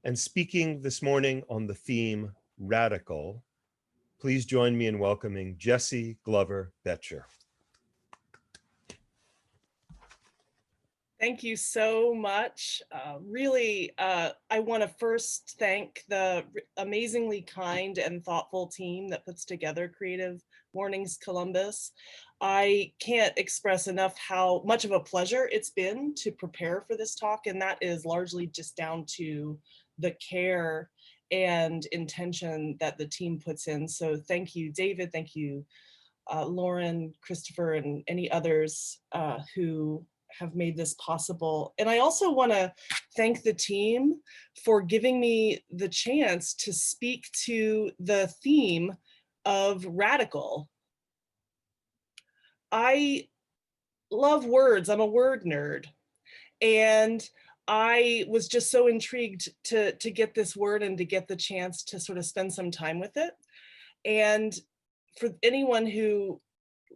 And speaking this morning on the theme Radical, please join me in welcoming Jessie Glover-Boettcher. Thank you so much. I want to first thank the amazingly kind and thoughtful team that puts together Creative Mornings Columbus. I can't express enough how much of a pleasure it's been to prepare for this talk, and that is largely just down to the care and intention that the team puts in. So thank you, David. Thank you, Lauren, Christopher, and any others who have made this possible. And I also want to thank the team for giving me the chance to speak to the theme of radical. I love words. I'm a word nerd. And I was just so intrigued to get this word and to get the chance to sort of spend some time with it. And for anyone who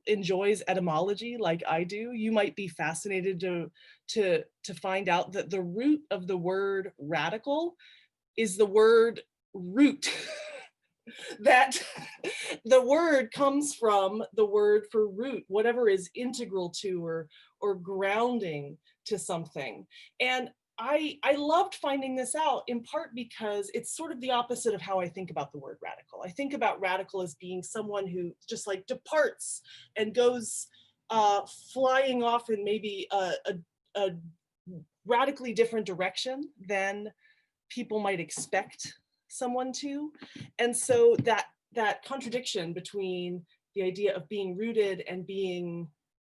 enjoys etymology like I do, you might be fascinated to find out that the root of the word radical is the word root. That the word comes from the word for root, whatever is integral to or grounding to something. And I loved finding this out in part because it's sort of the opposite of how I think about the word radical. I think about radical as being someone who just like departs and goes flying off in maybe a radically different direction than people might expect someone to. And so that contradiction between the idea of being rooted and being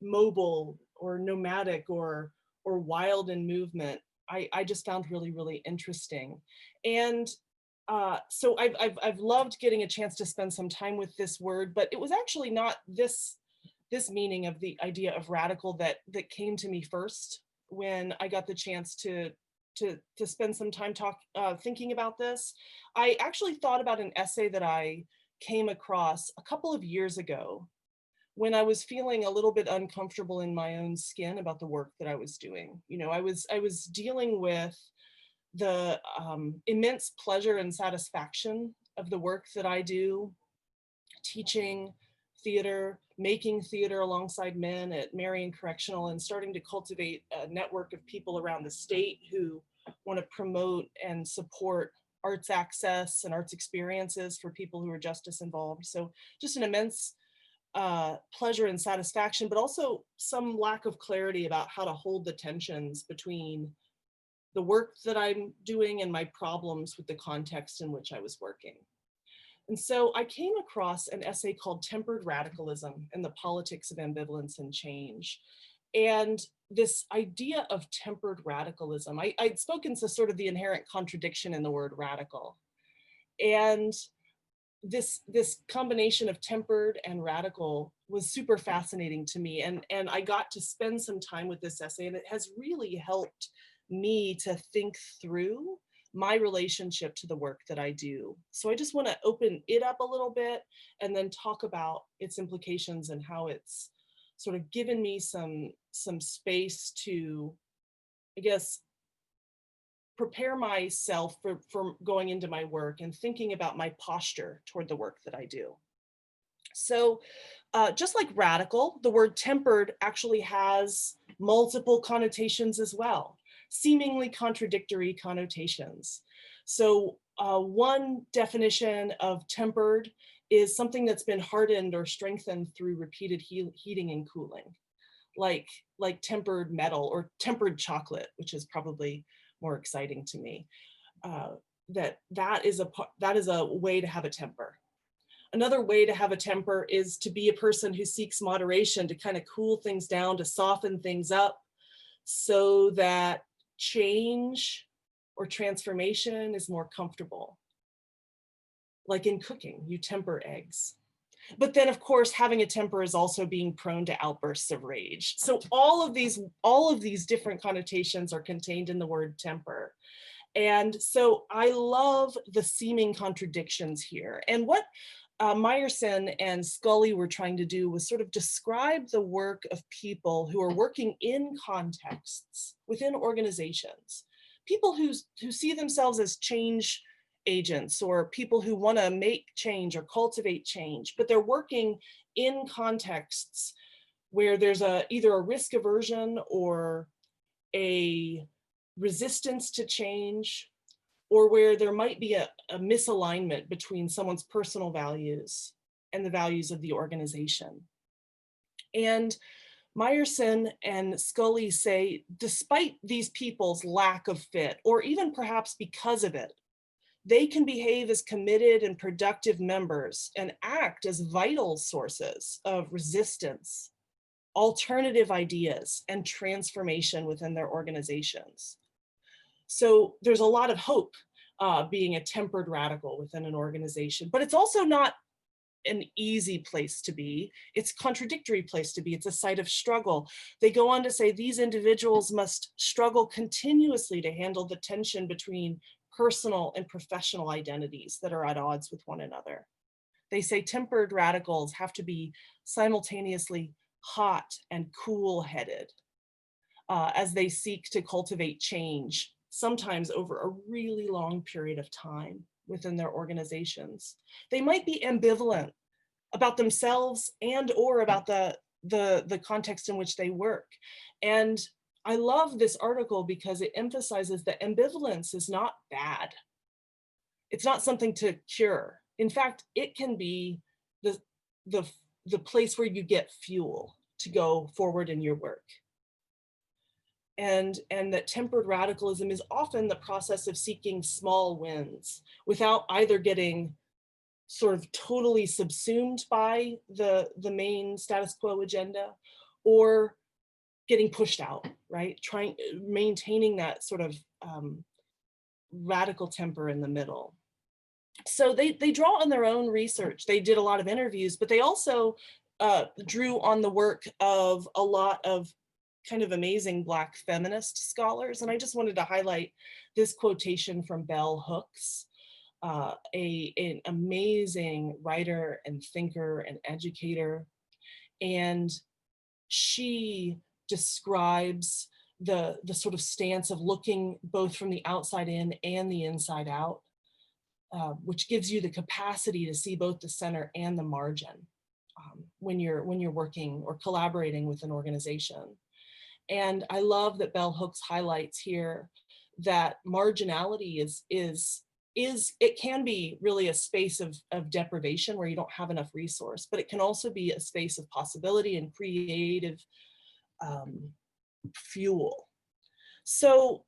mobile or nomadic or wild in movement, I just found really, really interesting. And so I've loved getting a chance to spend some time with this word, but it was actually not this meaning of the idea of radical that came to me first when I got the chance to spend some time thinking about this. I actually thought about an essay that I came across a couple of years ago when I was feeling a little bit uncomfortable in my own skin about the work that I was doing. You know, I was dealing with the immense pleasure and satisfaction of the work that I do, teaching theater, making theater alongside men at Marion Correctional, and starting to cultivate a network of people around the state who want to promote and support arts access and arts experiences for people who are justice involved. So just an immense pleasure and satisfaction, but also some lack of clarity about how to hold the tensions between the work that I'm doing and my problems with the context in which I was working. And so I came across an essay called Tempered Radicalism and the Politics of Ambivalence and Change. And this idea of tempered radicalism, I'd spoken to sort of the inherent contradiction in the word radical. And this combination of tempered and radical was super fascinating to me. And I got to spend some time with this essay, and it has really helped me to think through my relationship to the work that I do. So I just want to open it up a little bit and then talk about its implications and how it's sort of given me some space to, I guess, prepare myself for going into my work and thinking about my posture toward the work that I do. So just like radical, the word tempered actually has multiple connotations as well, seemingly contradictory connotations. So one definition of tempered is something that's been hardened or strengthened through repeated heating and cooling, like tempered metal or tempered chocolate, which is probably more exciting to me. That is a way to have a temper. Another way to have a temper is to be a person who seeks moderation, to kind of cool things down, to soften things up so that change or transformation is more comfortable. Like in cooking, you temper eggs. But then, of course, having a temper is also being prone to outbursts of rage. So all of these different connotations are contained in the word temper. And so I love the seeming contradictions here. And what Meyerson and Scully were trying to do was sort of describe the work of people who are working in contexts within organizations, people who see themselves as change agents, or people who want to make change or cultivate change, but they're working in contexts where there's either a risk aversion or a resistance to change, or where there might be a misalignment between someone's personal values and the values of the organization. And Meyerson and Scully say, despite these people's lack of fit, or even perhaps because of it, they can behave as committed and productive members and act as vital sources of resistance, alternative ideas, and transformation within their organizations. So there's a lot of hope being a tempered radical within an organization, but it's also not an easy place to be. It's a contradictory place to be. It's a site of struggle. They go on to say these individuals must struggle continuously to handle the tension between personal and professional identities that are at odds with one another. They say tempered radicals have to be simultaneously hot and cool-headed as they seek to cultivate change, sometimes over a really long period of time within their organizations. They might be ambivalent about themselves and or about the context in which they work. And I love this article because it emphasizes that ambivalence is not bad. It's not something to cure. In fact, it can be the place where you get fuel to go forward in your work. And that tempered radicalism is often the process of seeking small wins without either getting sort of totally subsumed by the main status quo agenda or getting pushed out, right? Maintaining that sort of radical temper in the middle. So they draw on their own research. They did a lot of interviews, but they also drew on the work of a lot of kind of amazing Black feminist scholars. And I just wanted to highlight this quotation from Bell Hooks, an amazing writer and thinker and educator. And she describes the sort of stance of looking both from the outside in and the inside out, which gives you the capacity to see both the center and the margin when you're working or collaborating with an organization. And I love that Bell Hooks highlights here that marginality it can be really a space of deprivation where you don't have enough resource, but it can also be a space of possibility and creative fuel. So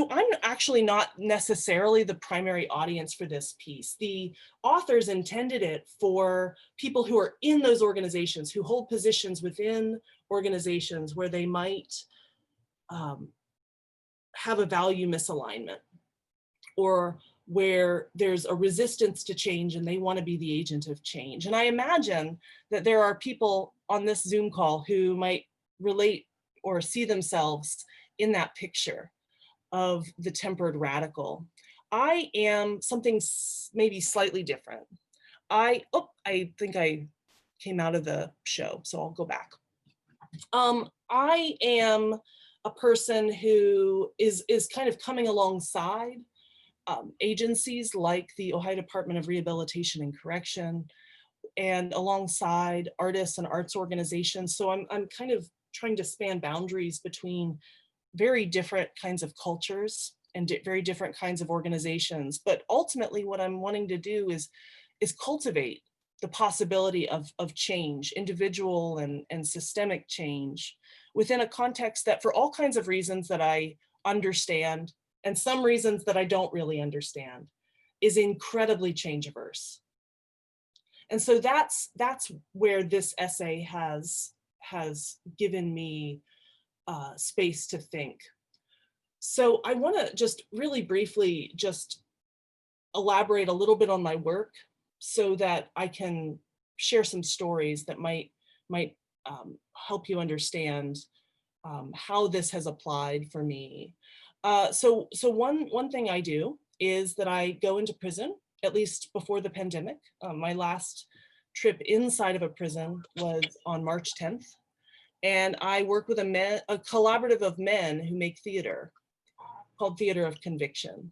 I'm actually not necessarily the primary audience for this piece. The authors intended it for people who are in those organizations, who hold positions within organizations where they might have a value misalignment, or where there's a resistance to change and they want to be the agent of change. And I imagine that there are people on this Zoom call who might relate or see themselves in that picture of the tempered radical. I am something maybe slightly different. I think I came out of the show, so I'll go back. I am a person who is kind of coming alongside agencies like the Ohio Department of Rehabilitation and Correction, and alongside artists and arts organizations. So I'm kind of trying to span boundaries between very different kinds of cultures and very different kinds of organizations. But ultimately what I'm wanting to do is cultivate the possibility of change, individual and systemic change, within a context that, for all kinds of reasons that I understand, and some reasons that I don't really understand, is incredibly change averse. And so that's where this essay has given me space to think. So I want to just really briefly just elaborate a little bit on my work so that I can share some stories that might help you understand how this has applied for me. So one thing I do is that I go into prison, at least before the pandemic. My last trip inside of a prison was on March 10th. And I work with a collaborative of men who make theater. called Theater of Conviction.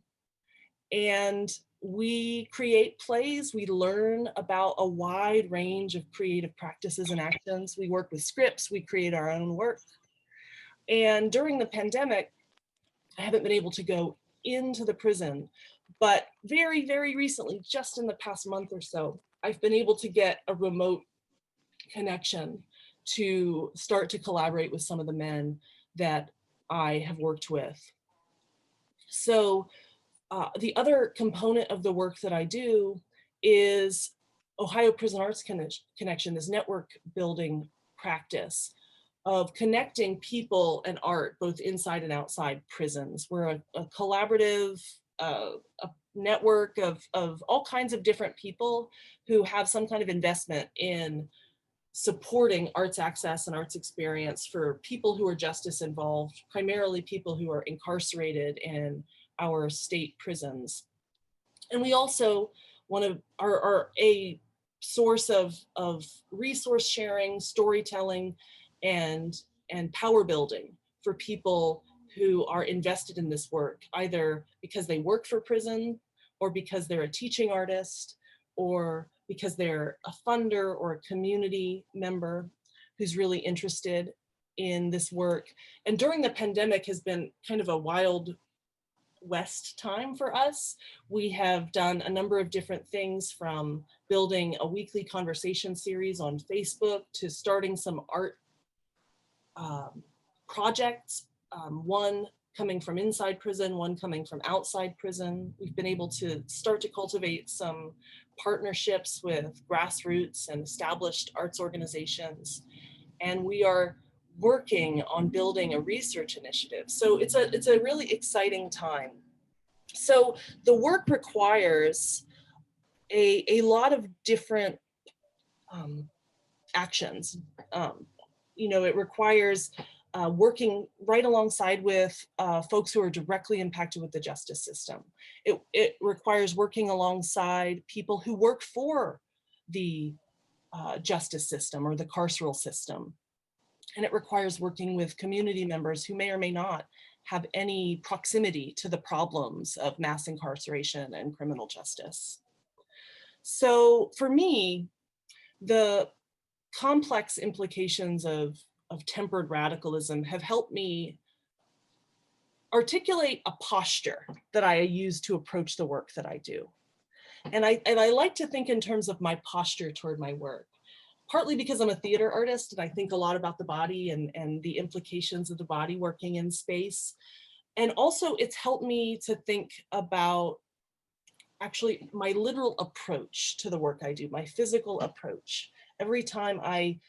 And we create plays, we learn about a wide range of creative practices and actions. We work with scripts, we create our own work. And during the pandemic, I haven't been able to go into the prison, but very, very recently, just in the past month or so, I've been able to get a remote connection to start to collaborate with some of the men that I have worked with. So the other component of the work that I do is Ohio Prison Arts Connection, this network building practice of connecting people and art, both inside and outside prisons. We're a collaborative, a network of all kinds of different people who have some kind of investment in supporting arts access and arts experience for people who are justice involved, primarily people who are incarcerated in our state prisons. And we also are a source of resource sharing, storytelling, and power building for people who are invested in this work, either because they work for prison, or because they're a teaching artist, or because they're a funder or a community member who's really interested in this work. And during the pandemic has been kind of a wild West time for us. We have done a number of different things, from building a weekly conversation series on Facebook to starting some art projects, one coming from inside prison, one coming from outside prison. We've been able to start to cultivate some partnerships with grassroots and established arts organizations. And we are working on building a research initiative. So it's a really exciting time. So the work requires a lot of different actions. It requires working right alongside with folks who are directly impacted with the justice system. It requires working alongside people who work for the justice system or the carceral system. And it requires working with community members who may or may not have any proximity to the problems of mass incarceration and criminal justice. So for me, the complex implications of tempered radicalism have helped me articulate a posture that I use to approach the work that I do. And I like to think in terms of my posture toward my work, partly because I'm a theater artist and I think a lot about the body and the implications of the body working in space. And also it's helped me to think about actually my literal approach to the work I do, my physical approach. Every time I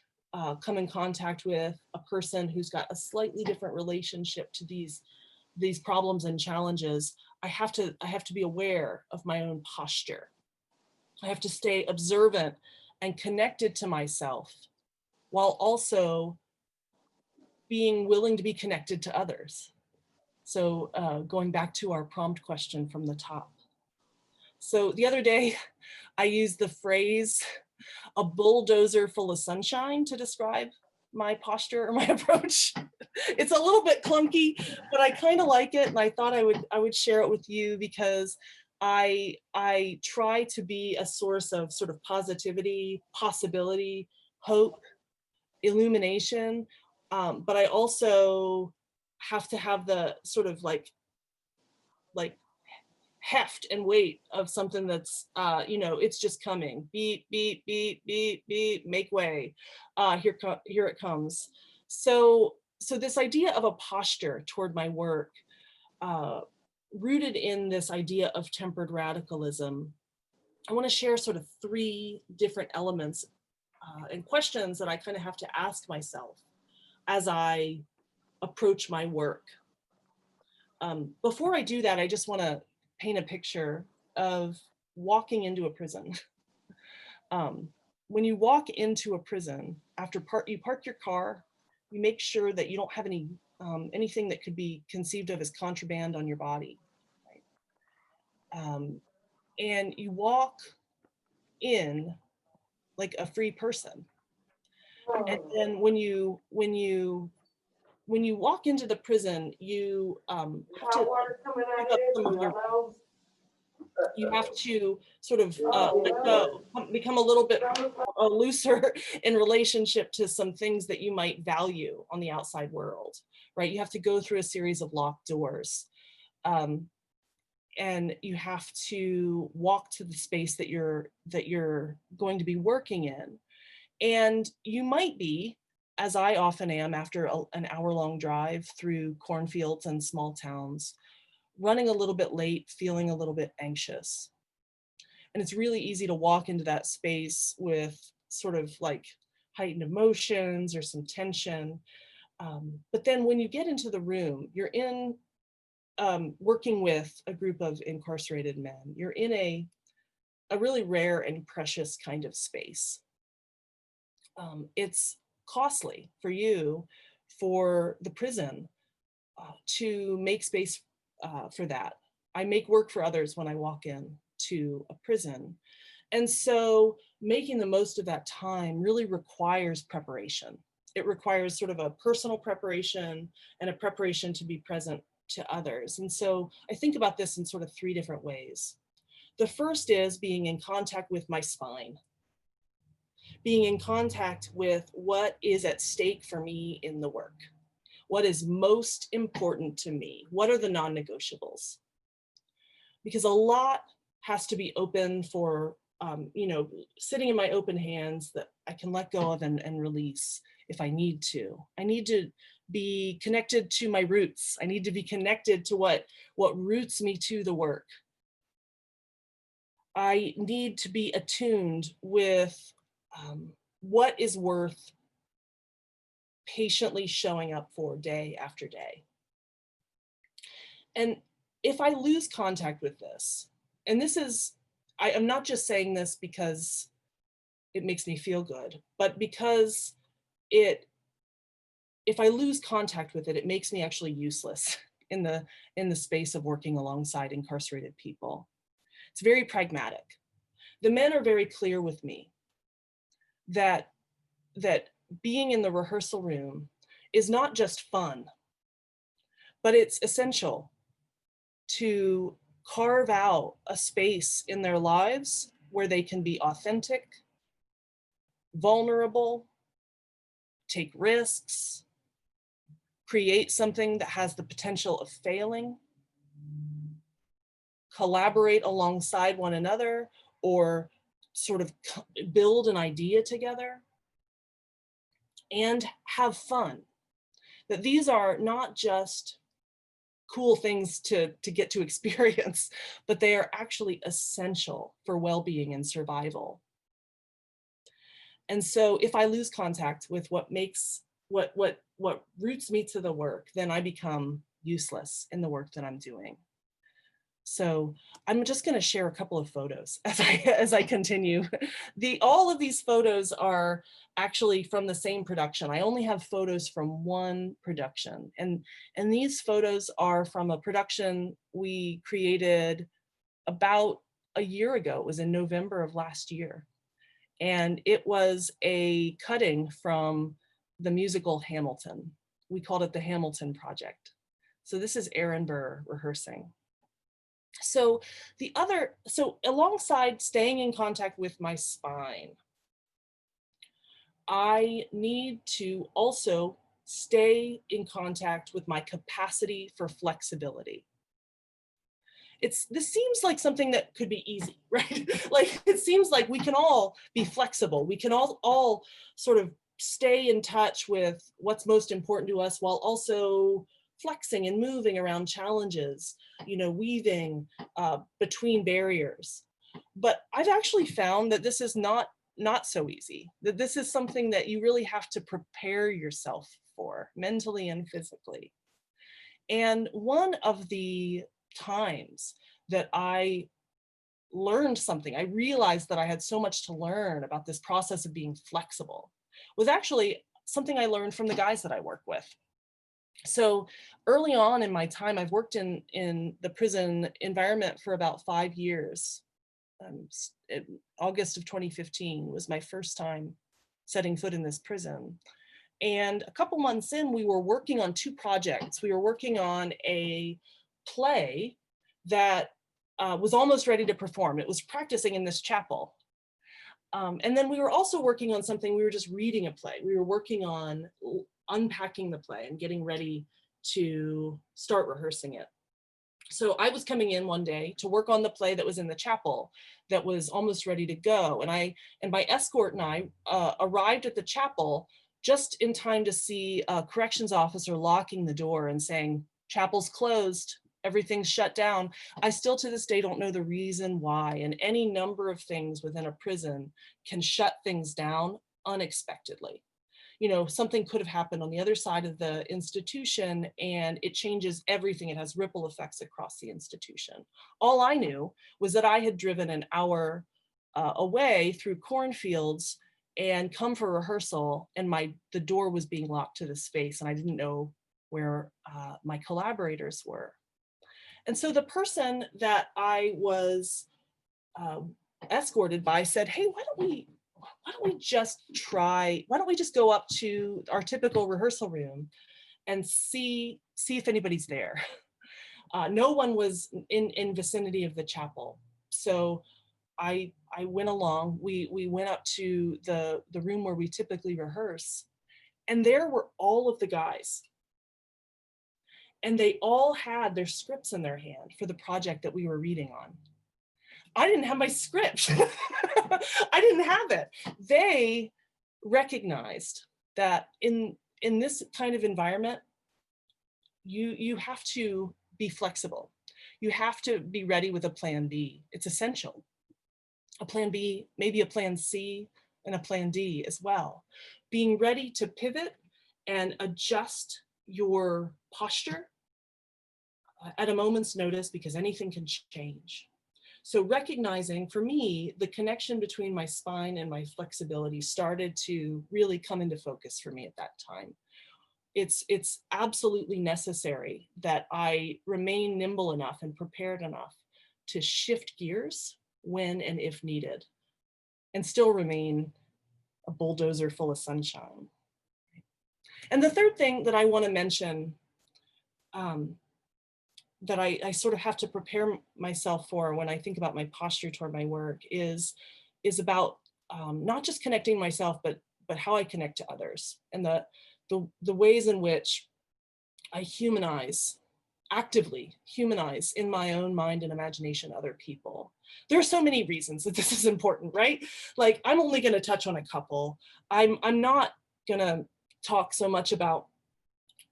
come in contact with a person who's got a slightly different relationship to these problems and challenges, I have to be aware of my own posture. I have to stay observant and connected to myself, while also being willing to be connected to others. So going back to our prompt question from the top. So the other day, I used the phrase, a bulldozer full of sunshine, to describe my posture or my approach. It's a little bit clunky, but I kind of like it, and I thought I would share it with you because I try to be a source of sort of positivity, possibility, hope, illumination, but I also have to have the sort of like heft and weight of something that's it's just coming. Beep, beep, beep, beep, beep, make way. Here it comes. So this idea of a posture toward my work, rooted in this idea of tempered radicalism, I want to share sort of 3 different elements and questions that I kind of have to ask myself as I approach my work. Before I do that, I just want to paint a picture of walking into a prison. When you walk into a prison, after you park your car, you make sure that you don't have anything that could be conceived of as contraband on your body. Right? And you walk in like a free person. And then when you when you walk into the prison, you have to give up some of your, you have to sort of let go, become a little bit looser in relationship to some things that you might value on the outside world, right? You have to go through a series of locked doors. And you have to walk to the space that you're going to be working in. And you might be, as I often am after an hour-long drive through cornfields and small towns, running a little bit late, feeling a little bit anxious. And it's really easy to walk into that space with sort of like heightened emotions or some tension. But then when you get into the room, you're in working with a group of incarcerated men. You're in a really rare and precious kind of space. It's costly for you, for the prison, to make space for that. I make work for others when I walk in to a prison. And so making the most of that time really requires preparation. It requires sort of a personal preparation and a preparation to be present to others. And so I think about this in sort of three different ways. The first is being in contact with my spine, being in contact with what is at stake for me in the work. What is most important to me? What are the non-negotiables? Because a lot has to be open for, sitting in my open hands that I can let go of and release if I need to. I need to be connected to my roots. I need to be connected to what roots me to the work. I need to be attuned with what is worth patiently showing up for day after day. And if I lose contact with this, and this is, I'm not just saying this because it makes me feel good, but because if I lose contact with it, it makes me actually useless in the space of working alongside incarcerated people. It's very pragmatic. The men are very clear with me that being in the rehearsal room is not just fun, but it's essential to carve out a space in their lives where they can be authentic, vulnerable, take risks, create something that has the potential of failing, collaborate alongside one another, or sort of build an idea together, and have fun. That these are not just cool things to get to experience, but they are actually essential for well-being and survival. And so if I lose contact with what roots me to the work, then I become useless in the work that I'm doing. So I'm just going to share a couple of photos as I continue. All of these photos are actually from the same production. I only have photos from one production, and these photos are from a production we created about a year ago. It was in November of last year, and it was a cutting from the musical Hamilton. We called it the Hamilton Project. So this is Aaron Burr rehearsing. So alongside staying in contact with my spine, I need to also stay in contact with my capacity for flexibility. This seems like something that could be easy, right? Like it seems like we can all be flexible. We can all sort of stay in touch with what's most important to us while also flexing and moving around challenges, weaving between barriers. But I've actually found that this is not so easy, that this is something that you really have to prepare yourself for mentally and physically. And one of the times that I learned something, I realized that I had so much to learn about this process of being flexible, was actually something I learned from the guys that I work with. So early on in my time, I've worked in the prison environment for about 5 years. August of 2015 was my first time setting foot in this prison. And a couple months in, we were working on 2 projects. We were working on a play that was almost ready to perform. It was practicing in this chapel. And then we were also working on something, we were just reading a play. We were working on unpacking the play and getting ready to start rehearsing it. So I was coming in one day to work on the play that was in the chapel that was almost ready to go. And my escort and I arrived at the chapel just in time to see a corrections officer locking the door and saying, "Chapel's closed, everything's shut down." I still to this day don't know the reason why, and any number of things within a prison can shut things down unexpectedly. You know, something could have happened on the other side of the institution and it changes everything. It has ripple effects across the institution. All I knew was that I had driven an hour away through cornfields and come for rehearsal, and the door was being locked to the space, and I didn't know where my collaborators were. And so the person that I was escorted by said, "Hey, why don't we just go up to our typical rehearsal room and see if anybody's there." No one was in vicinity of the chapel. So I went along. We went up to the room where we typically rehearse, and there were all of the guys. And they all had their scripts in their hand for the project that we were reading on. I didn't have my script. I didn't have it. They recognized that in this kind of environment, you have to be flexible. You have to be ready with a plan B. It's essential. A plan B, maybe a plan C, and a plan D as well. Being ready to pivot and adjust your posture at a moment's notice, because anything can change. So recognizing, for me, the connection between my spine and my flexibility started to really come into focus for me at that time. It's absolutely necessary that I remain nimble enough and prepared enough to shift gears when and if needed, and still remain a bulldozer full of sunshine. And the third thing that I want to mention, that I sort of have to prepare myself for when I think about my posture toward my work, is about not just connecting myself, but how I connect to others, and the ways in which I actively humanize in my own mind and imagination other people. There are so many reasons that this is important, right? Like, I'm only going to touch on a couple. I'm not going to talk so much about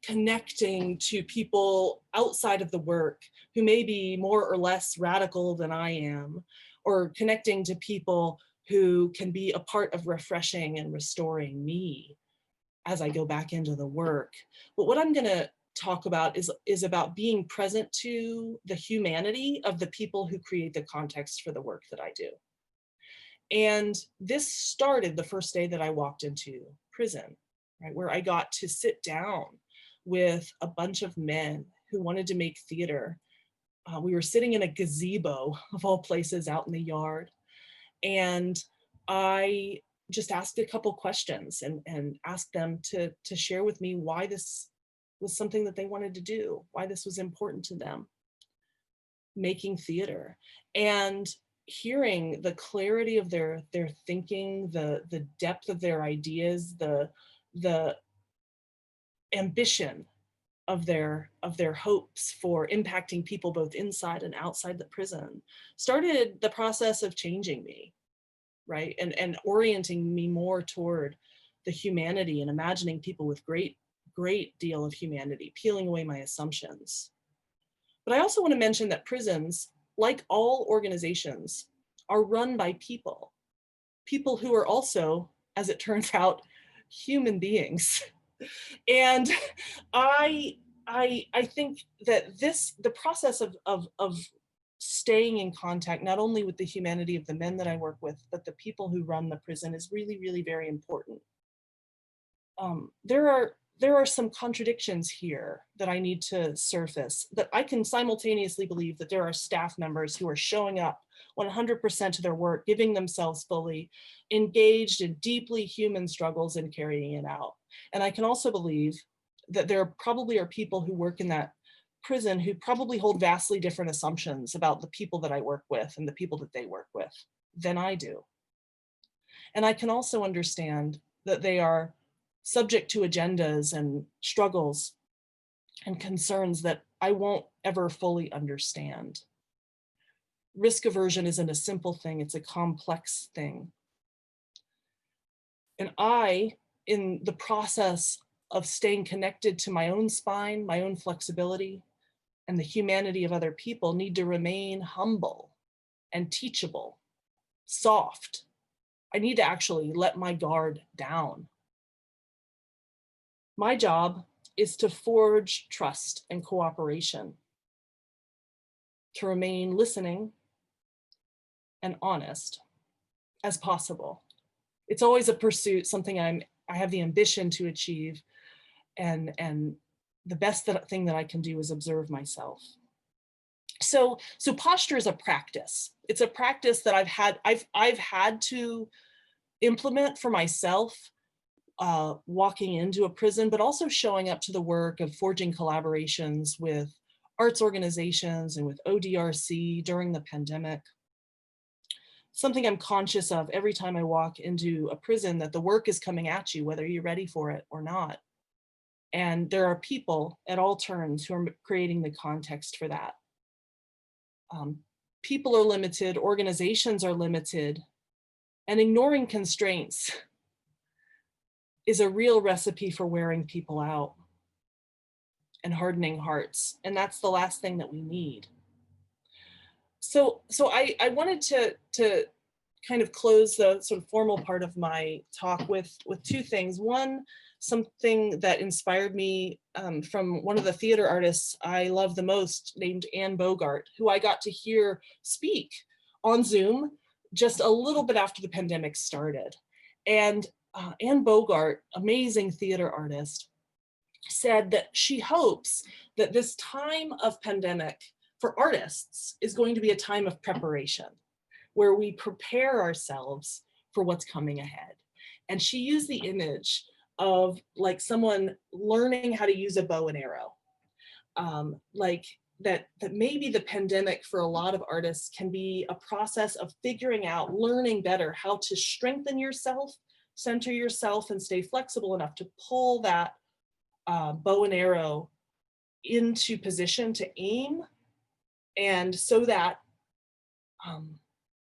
connecting to people outside of the work who may be more or less radical than I am, or connecting to people who can be a part of refreshing and restoring me as I go back into the work. But what I'm going to talk about is about being present to the humanity of the people who create the context for the work that I do. And this started the first day that I walked into prison, right, where I got to sit down with a bunch of men who wanted to make theater. We were sitting in a gazebo, of all places, out in the yard. And I just asked a couple questions and asked them to share with me why this was something that they wanted to do, why this was important to them, making theater. And hearing the clarity of their thinking, the depth of their ideas, the ambition of their hopes for impacting people both inside and outside the prison, started the process of changing me, right? And orienting me more toward the humanity and imagining people with great deal of humanity, peeling away my assumptions. But I also want to mention that prisons, like all organizations, are run by people who are also, as it turns out, human beings. And I think that the process of staying in contact, not only with the humanity of the men that I work with, but the people who run the prison, is really, really very important. There are some contradictions here that I need to surface, that I can simultaneously believe that there are staff members who are showing up 100% to their work, giving themselves fully, engaged in deeply human struggles and carrying it out. And I can also believe that there probably are people who work in that prison who probably hold vastly different assumptions about the people that I work with and the people that they work with than I do. And I can also understand that they are subject to agendas and struggles and concerns that I won't ever fully understand. Risk aversion isn't a simple thing, it's a complex thing. And I, in the process of staying connected to my own spine, my own flexibility, and the humanity of other people, need to remain humble and teachable, soft. I need to actually let my guard down. My job is to forge trust and cooperation, to remain listening and honest as possible. It's always a pursuit, something I have the ambition to achieve, and the best thing that I can do is observe myself. So posture is a practice. It's a practice that I've had to implement for myself, walking into a prison, but also showing up to the work of forging collaborations with arts organizations and with ODRC during the pandemic. Something I'm conscious of every time I walk into a prison, that the work is coming at you, whether you're ready for it or not. And there are people at all turns who are creating the context for that. People are limited, organizations are limited, and ignoring constraints is a real recipe for wearing people out and hardening hearts. And that's the last thing that we need. So I wanted to kind of close the sort of formal part of my talk with two things. One, something that inspired me from one of the theater artists I love the most, named Anne Bogart, who I got to hear speak on Zoom just a little bit after the pandemic started. And Anne Bogart, amazing theater artist, said that she hopes that this time of pandemic for artists is going to be a time of preparation, where we prepare ourselves for what's coming ahead. And she used the image of like someone learning how to use a bow and arrow. Like that maybe the pandemic for a lot of artists can be a process of figuring out, learning better how to strengthen yourself, center yourself, and stay flexible enough to pull that bow and arrow into position to aim. And so that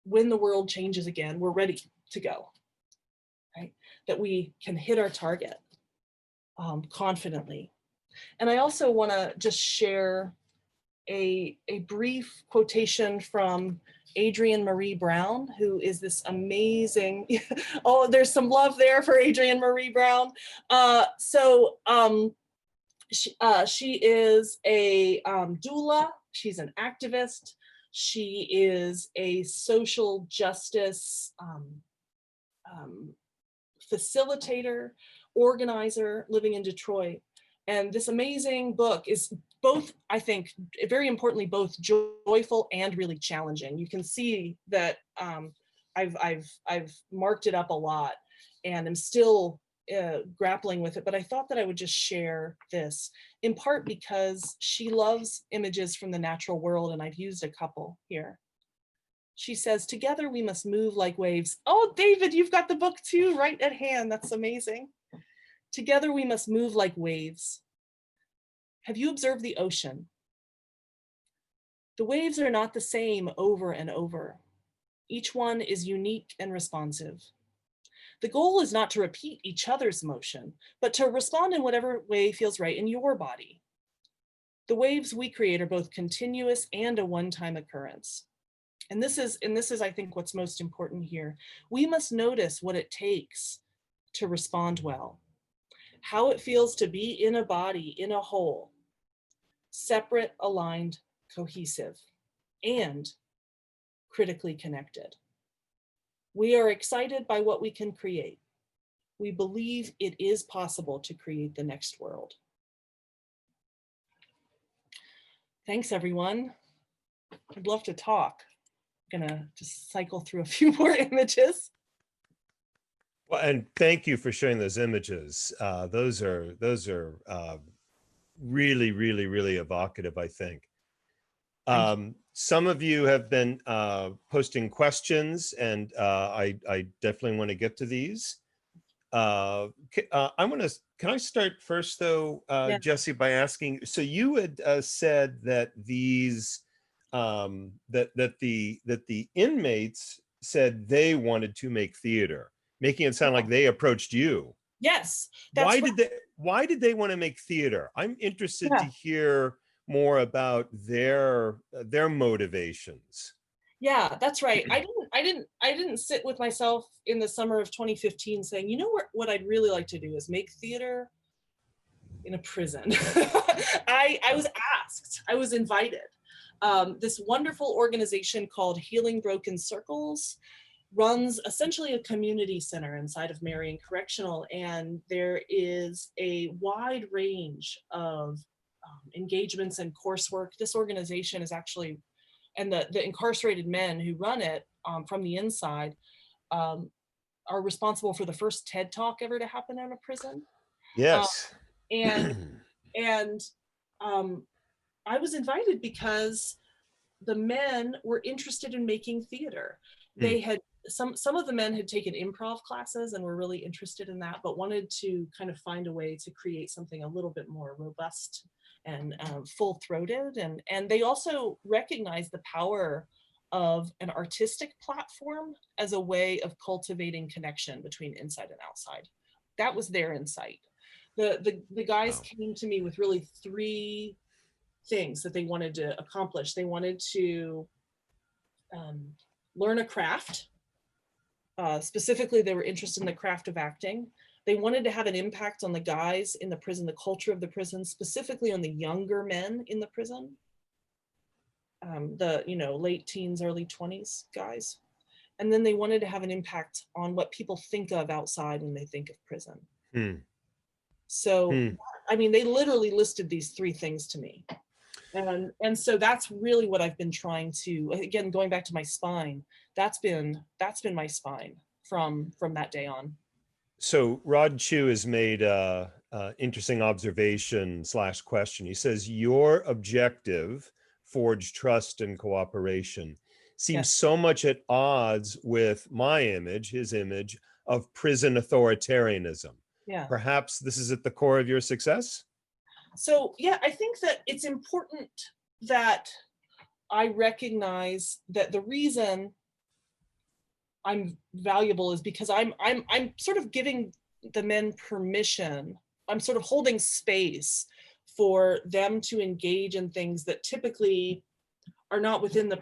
when the world changes again, we're ready to go, right? That we can hit our target confidently. And I also want to just share a brief quotation from Adrienne Marie Brown, who is this amazing, oh, there's some love there for Adrienne Marie Brown. She is a doula, she's an activist, she is a social justice facilitator, organizer living in Detroit. And this amazing book is both, I think, very importantly, both joyful and really challenging. You can see that I've marked it up a lot and I'm still grappling with it, but I thought that I would just share this, in part because she loves images from the natural world, and I've used a couple here. She says, "Together we must move like waves." Oh, David, you've got the book too, right at hand. That's amazing. "Together we must move like waves. Have you observed the ocean? The waves are not the same over and over. Each one is unique and responsive. The goal is not to repeat each other's motion, but to respond in whatever way feels right in your body. The waves we create are both continuous and a one-time occurrence." And this is, I think, what's most important here. We must notice what it takes to respond well, how it feels to be in a body, in a whole, separate, aligned, cohesive, and critically connected. We are excited by what we can create. We believe it is possible to create the next world. Thanks, everyone. I'd love to talk. I'm gonna just cycle through a few more images. Well, and thank you for sharing those images. Those are really, really, really evocative, I think. Thank you. Some of you have been posting questions, and I definitely want to get to these. Can I start first though, Yeah. Jessie, by asking, so you had said that the inmates said they wanted to make theater, making it sound like they approached you. Yes, Why that's right. did they want to make theater? I'm interested to Yeah. hear more about their motivations. Yeah, that's right. I didn't sit with myself in the summer of 2015 saying, you know what I'd really like to do is make theater in a prison. I was asked, I was invited. This wonderful organization called Healing Broken Circles runs essentially a community center inside of Marion Correctional, and there is a wide range of engagements and coursework. This organization is actually, and the incarcerated men who run it from the inside um, are responsible for the first TED Talk ever to happen in a prison. Uh, Yes. and and um, I was invited because the men were interested in making theater. Hmm. They had some of the men had taken improv classes and were really interested in that, but wanted to kind of find a way to create something a little bit more robust and full-throated. And they also recognized the power of an artistic platform as a way of cultivating connection between inside and outside. That was their insight. The guys Wow. came to me with really three things that they wanted to accomplish. They wanted to um, learn a craft. Specifically, they were interested in the craft of acting. They wanted to have an impact on the guys in the prison, the culture of the prison, specifically on the younger men in the prison, the late teens, early 20s guys. And then they wanted to have an impact on what people think of outside when they think of prison. Hmm. So, Hmm. I mean, they literally listed these three things to me. And so that's really what I've been trying to, again, going back to my spine, that's been my spine from that day on. So Rod Chu has made a interesting observation slash question. He says, your objective, forge trust and cooperation, seems Yes. so much at odds with my image, his image, of prison authoritarianism. Yeah. Perhaps this is at the core of your success? So yeah, I think that it's important that I recognize that the reason I'm valuable is because I'm sort of giving the men permission. I'm sort of holding space for them to engage in things that typically are not within the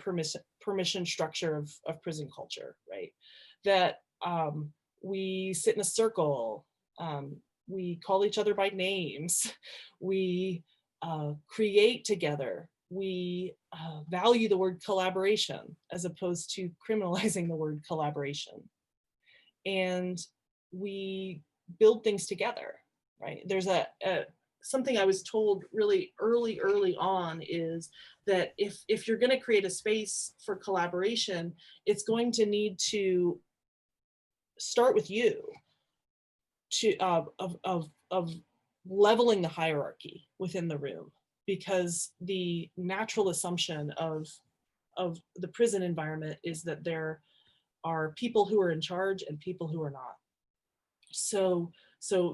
permission structure of prison culture, right? That we sit in a circle, we call each other by names, we create together, we value the word collaboration as opposed to criminalizing the word collaboration, and we build things together, right? There's a something I was told really early on is that if you're going to create a space for collaboration, it's going to need to start with you, to of leveling the hierarchy within the room, because the natural assumption of the prison environment is that there are people who are in charge and people who are not. So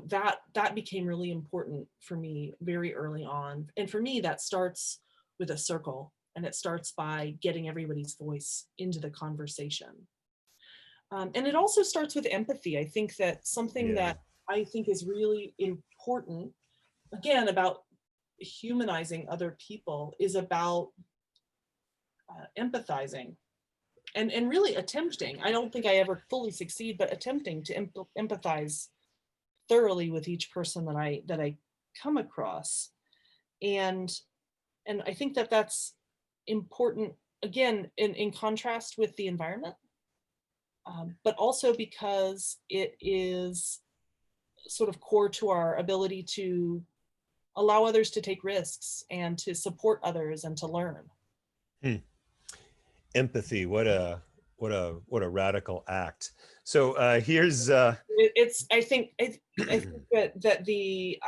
that became really important for me very early on. And for me, that starts with a circle, and it starts by getting everybody's voice into the conversation. And it also starts with empathy. I think that something Yeah. that I think is really important, again, about humanizing other people, is about empathizing and really attempting. I don't think I ever fully succeed, but attempting to empathize thoroughly with each person that I come across. And I think that that's important, again, in contrast with the environment, but also because it is sort of core to our ability to allow others to take risks and to support others and to learn. Hmm. Empathy. what a radical act. So here's It's I think that the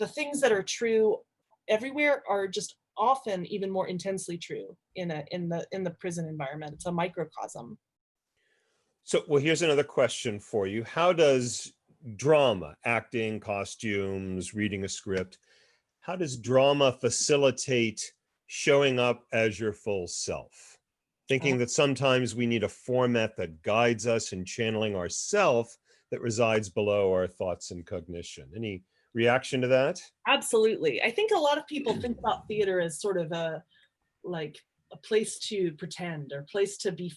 things that are true everywhere are just often even more intensely true in the prison environment. It's a microcosm. so well, here's another question for you. How does drama, acting, costumes, reading a script, how does drama facilitate showing up as your full self? Uh, Thinking that sometimes we need a format that guides us in channeling ourself that resides below our thoughts and cognition. Any reaction to that? Absolutely. I think a lot of people think about theater as sort of like a place to pretend or place to be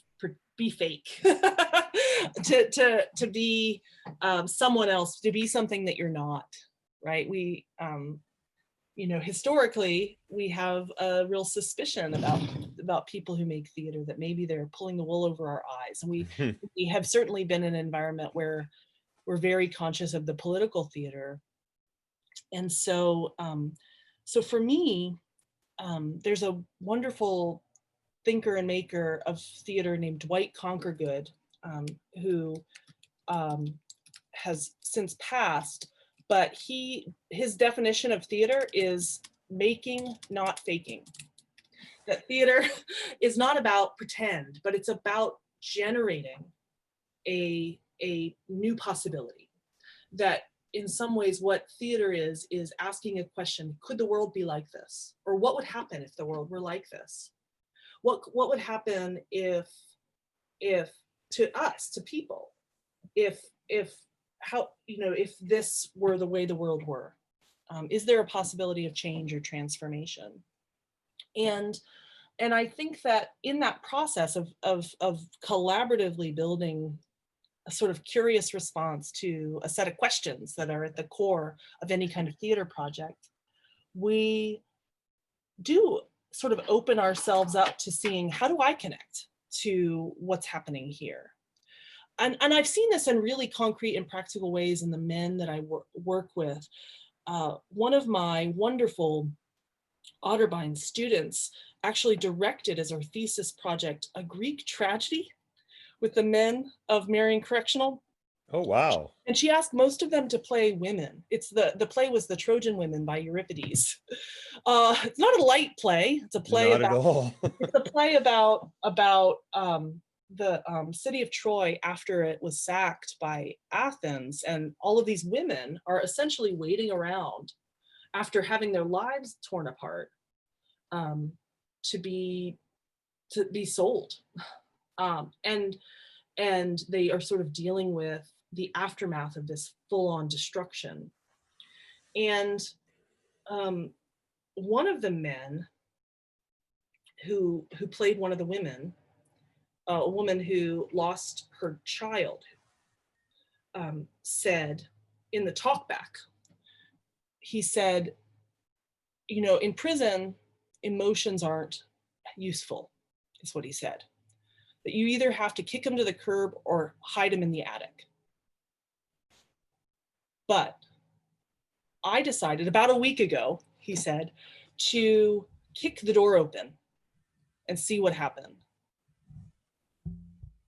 fake, to be someone else, to be something that you're not, right? We historically we have a real suspicion about people who make theater, that maybe they're pulling the wool over our eyes. And we have certainly been in an environment where we're very conscious of the political theater. And so so for me, there's a wonderful thinker and maker of theater named Dwight Conquergood, who has since passed, but his definition of theater is making, not faking. That theater is not about pretend, but it's about generating a new possibility. That in some ways what theater is asking a question: could the world be like this? Or what would happen if the world were like this? What would happen if to us, to people, if how, if this were the way the world were? Is there a possibility of change or transformation? And I think that in that process of collaboratively building a sort of curious response to a set of questions that are at the core of any kind of theater project, we do sort of open ourselves up to seeing, how do I connect to what's happening here? And I've seen this in really concrete and practical ways in the men that I work with. One of my wonderful Otterbein students actually directed as her thesis project a Greek tragedy with the men of Marion Correctional. Oh, wow. And she asked most of them to play women. It's the play was The Trojan Women by Euripides. It's not a light play. It's a play Not at all. it's a play about the city of Troy after it was sacked by Athens, and all of these women are essentially waiting around after having their lives torn apart, to be sold, and they are sort of dealing with the aftermath of this full-on destruction. And one of the men who played one of the women, a woman who lost her child, said in the talkback, he said, in prison, emotions aren't useful, is what he said. That you either have to kick them to the curb or hide them in the attic. But I decided about a week ago, he said, to kick the door open and see what happened.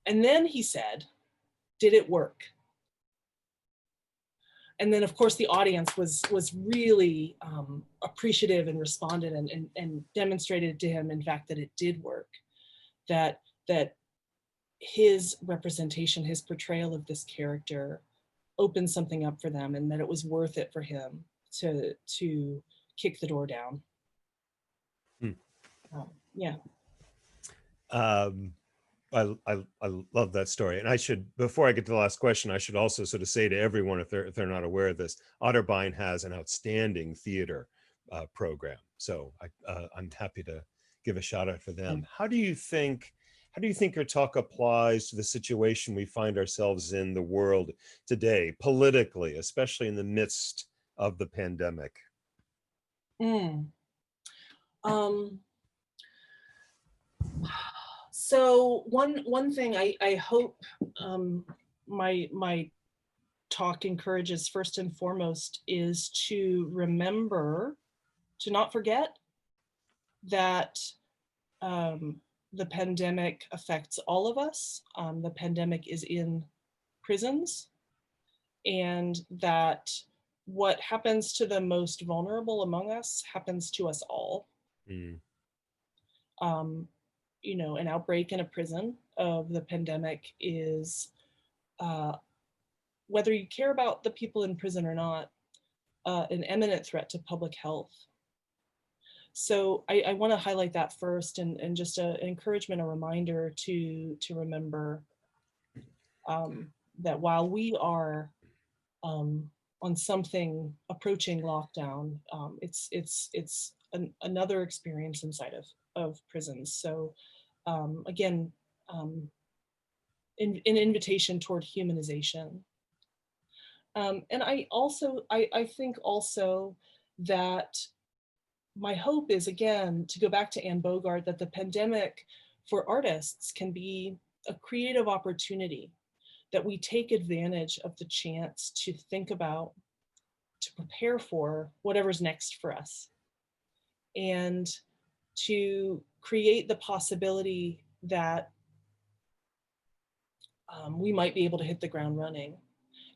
And then he said, did it work? And then of course the audience was really appreciative and responded and demonstrated to him, in fact, that it did work. That his representation, his portrayal of this character opened something up for them, and that it was worth it for him to kick the door down. Yeah. I love that story. And I should, before I get to the last question, I should also sort of say to everyone, if they're not aware of this, Otterbein has an outstanding theater program. So I'm happy to give a shout out for them. How do you think your talk applies to the situation we find ourselves in the world today, politically, especially in the midst of the pandemic? So one thing I hope my talk encourages, first and foremost, is to remember to not forget that the pandemic affects all of us. The pandemic is in prisons, and that what happens to the most vulnerable among us happens to us all. Mm. You know, an outbreak in a prison of the pandemic is, whether you care about the people in prison or not, an imminent threat to public health. So I want to highlight that first, and just an encouragement, a reminder to remember that while we are on something approaching lockdown, it's another experience inside of prisons. So again, an invitation toward humanization. And I think also that my hope is, again, to go back to Anne Bogart, that the pandemic for artists can be a creative opportunity, that we take advantage of the chance to think about, to prepare for whatever's next for us, and to create the possibility that we might be able to hit the ground running.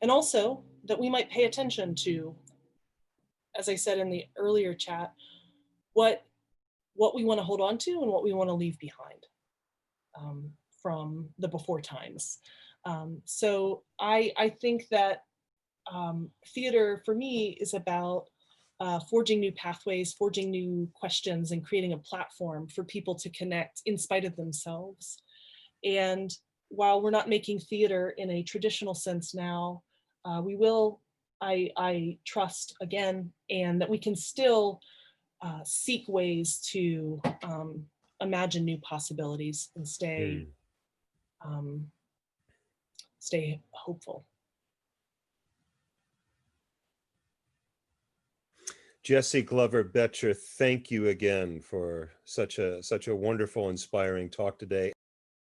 And also that we might pay attention to, as I said in the earlier chat, what we want to hold on to and what we want to leave behind from the before times. So I think that theater for me is about forging new pathways, forging new questions, and creating a platform for people to connect in spite of themselves. And while we're not making theater in a traditional sense now, we will, I trust again, and that we can still seek ways to imagine new possibilities and stay hopeful. Jessie Glover-Boettcher, thank you again for such a wonderful, inspiring talk today.